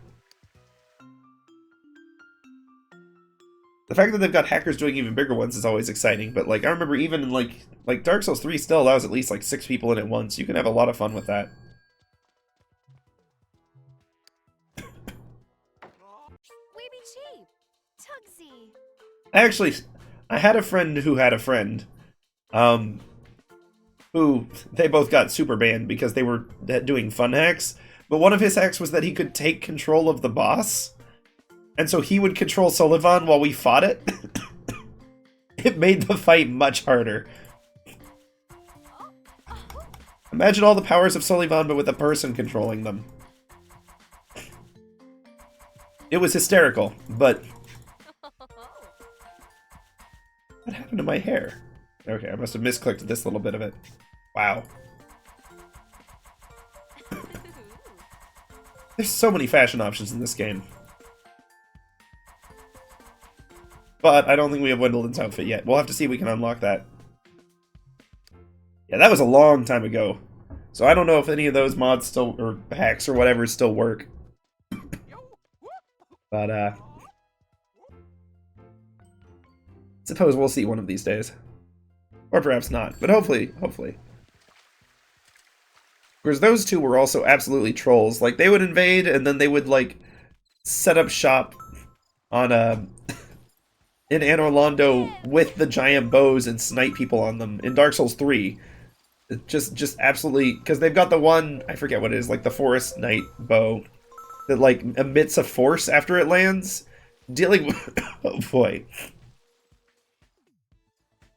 The fact that they've got hackers doing even bigger ones is always exciting, but like I remember even in like Dark Souls 3 still allows at least like 6 people in at once. You can have a lot of fun with that. I had a friend who had a friend, who they both got super banned because they were doing fun hacks, but one of his hacks was that he could take control of the boss, and so he would control Sullivan while we fought it. It made the fight much harder. Imagine all the powers of Sullivan, but with a person controlling them. It was hysterical, but... What happened to my hair? Okay, I must have misclicked this little bit of it. Wow. There's so many fashion options in this game. But I don't think we have Wendolyn's outfit yet. We'll have to see if we can unlock that. Yeah, that was a long time ago. So I don't know if any of those mods still, or hacks or whatever, still work. But, suppose we'll see one of these days. Or perhaps not, but hopefully. Because those two were also absolutely trolls. Like, they would invade, and then they would, like, set up shop on, in Anor Londo with the giant bows and snipe people on them in Dark Souls 3. Just absolutely, because they've got the one, I forget what it is, like the Forest Knight bow that, like, emits a force after it lands. Dealing with... Oh, boy.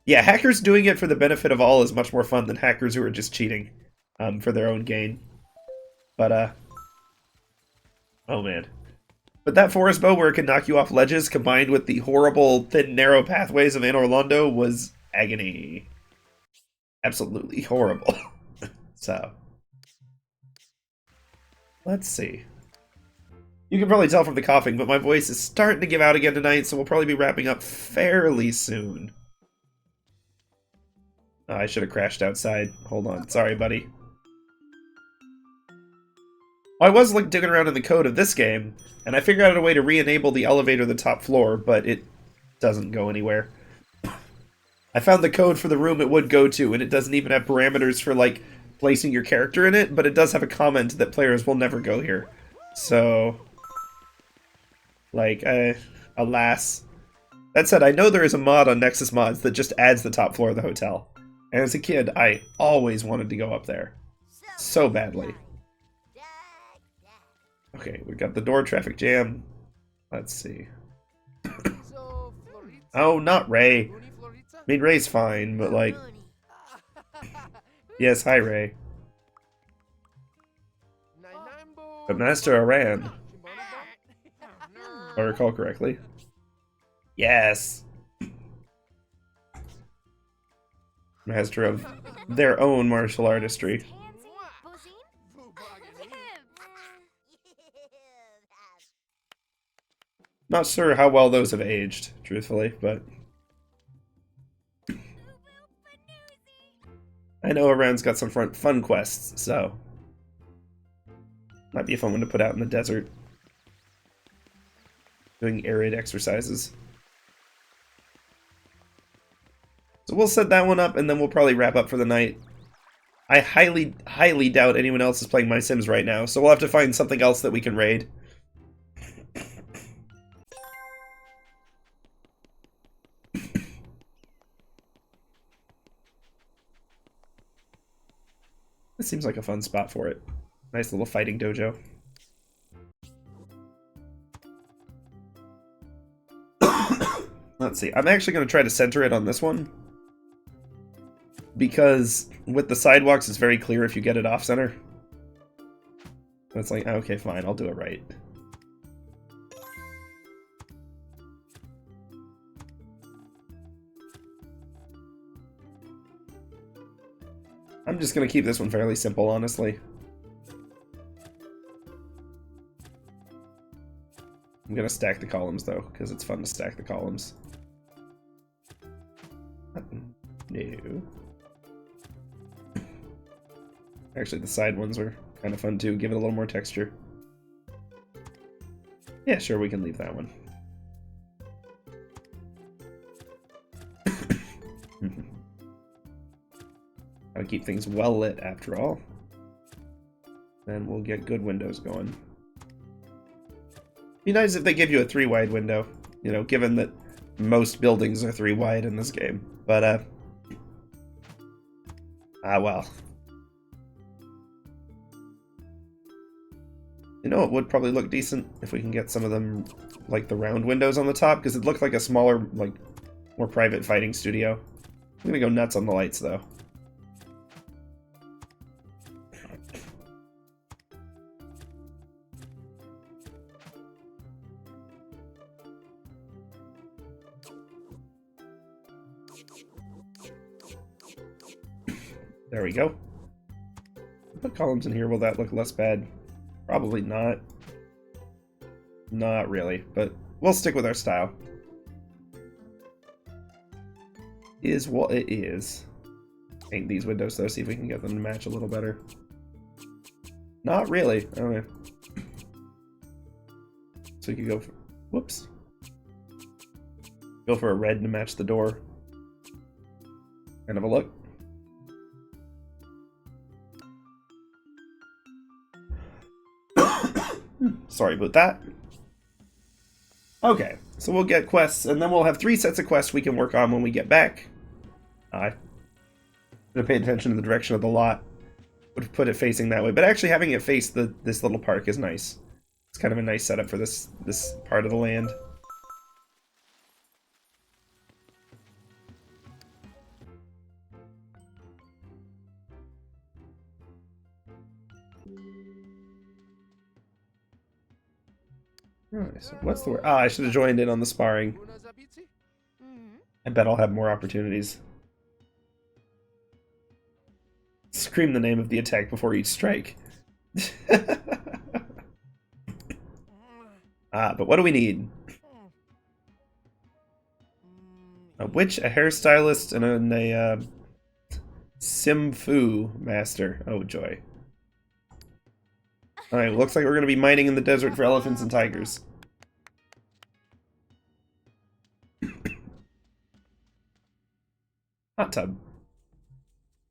Yeah, hackers doing it for the benefit of all is much more fun than hackers who are just cheating for their own gain. But, oh man. But that forest bow where it can knock you off ledges combined with the horrible, thin, narrow pathways of Anor Londo was agony. Absolutely horrible. So. Let's see. You can probably tell from the coughing, but my voice is starting to give out again tonight, so we'll probably be wrapping up fairly soon. Oh, I should have crashed outside. Hold on. Sorry, buddy. Well, I was like digging around in the code of this game, and I figured out a way to re-enable the elevator to the top floor, but it doesn't go anywhere. I found the code for the room it would go to, and it doesn't even have parameters for, like, placing your character in it, but it does have a comment that players will never go here. So... Like, alas. That said, I know there is a mod on Nexus Mods that just adds the top floor of the hotel. And as a kid, I always wanted to go up there. So badly. Okay, we got the door traffic jam. Let's see. Oh, not Ray. I mean, Ray's fine, but like... Yes, hi, Ray. But Master Aran. If I recall correctly. Yes! Master of their own martial artistry. Not sure how well those have aged, truthfully, but... I know Aran's got some fun quests, so... Might be a fun one to put out in the desert. Doing arid exercises. So we'll set that one up, and then we'll probably wrap up for the night. I highly, highly doubt anyone else is playing MySims right now, so we'll have to find something else that we can raid. This seems like a fun spot for it. Nice little fighting dojo. Let's see. I'm actually going to try to center it on this one. Because with the sidewalks, it's very clear if you get it off center. It's like, okay, fine, I'll do it right. I'm just going to keep this one fairly simple, honestly. I'm going to stack the columns, though, because it's fun to stack the columns. No. Actually, the side ones are kind of fun, too. Give it a little more texture. Yeah, sure, we can leave that one. Gotta keep things well lit, after all. Then we'll get good windows going. Be nice if they give you a 3-wide window, you know, given that most buildings are 3-wide in this game. But, well. You know, it would probably look decent if we can get some of them, like, the round windows on the top, because it looked like a smaller, like, more private fighting studio. I'm gonna go nuts on the lights, though. There we go. Put columns in here, will that look less bad? Probably not. Not really, but we'll stick with our style. Is what it is. Paint these windows though, see if we can get them to match a little better. Not really. Okay. So you could go for, whoops. Go for a red to match the door. Kind of a look. Sorry about that. Okay, so we'll get quests, and then we'll have 3 sets of quests we can work on when we get back. I'm gonna pay attention to the direction of the lot. Would have put it facing that way, but actually having it face this little park is nice. It's kind of a nice setup for this part of the land. Alright, so what's the word? Ah, I should have joined in on the sparring. I bet I'll have more opportunities. Scream the name of the attack before each strike. But what do we need? A witch, a hairstylist, and a Simfu master. Oh, joy. Alright, looks like we're going to be mining in the desert for elephants and tigers. Hot tub.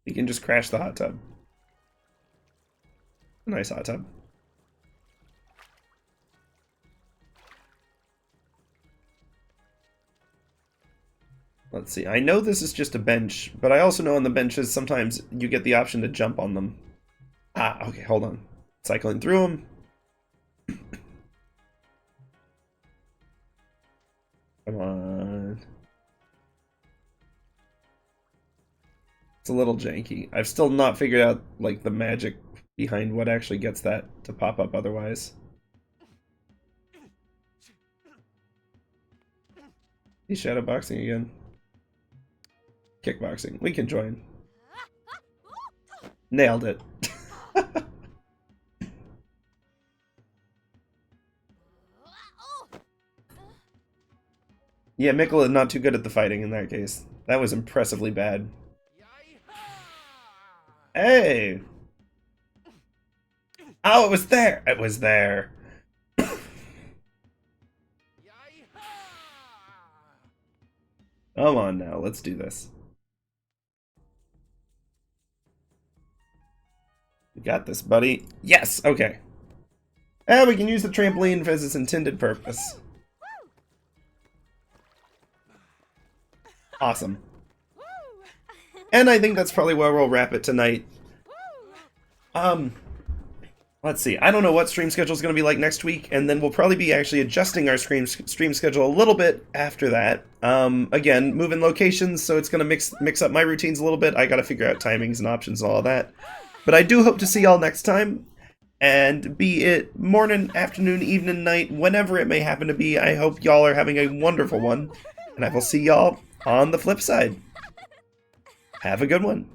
You can just crash the hot tub. A nice hot tub. Let's see. I know this is just a bench, but I also know on the benches sometimes you get the option to jump on them. Ah, okay, hold on. Cycling through them. Come on. It's a little janky. I've still not figured out, like, the magic behind what actually gets that to pop up otherwise. He's shadowboxing again. Kickboxing. We can join. Nailed it. Yeah, Mikkel is not too good at the fighting in that case. That was impressively bad. Hey! Oh, it was there! It was there. Come on now, let's do this. You got this, buddy. Yes! Okay. And we can use the trampoline for its intended purpose. Awesome. And I think that's probably where we'll wrap it tonight. Let's see. I don't know what stream schedule is going to be like next week, and then we'll probably be actually adjusting our stream schedule a little bit after that. Again, moving locations, so it's going to mix up my routines a little bit. I got to figure out timings and options and all of that. But I do hope to see y'all next time. And be it morning, afternoon, evening, night, whenever it may happen to be, I hope y'all are having a wonderful one. And I will see y'all on the flip side. Have a good one.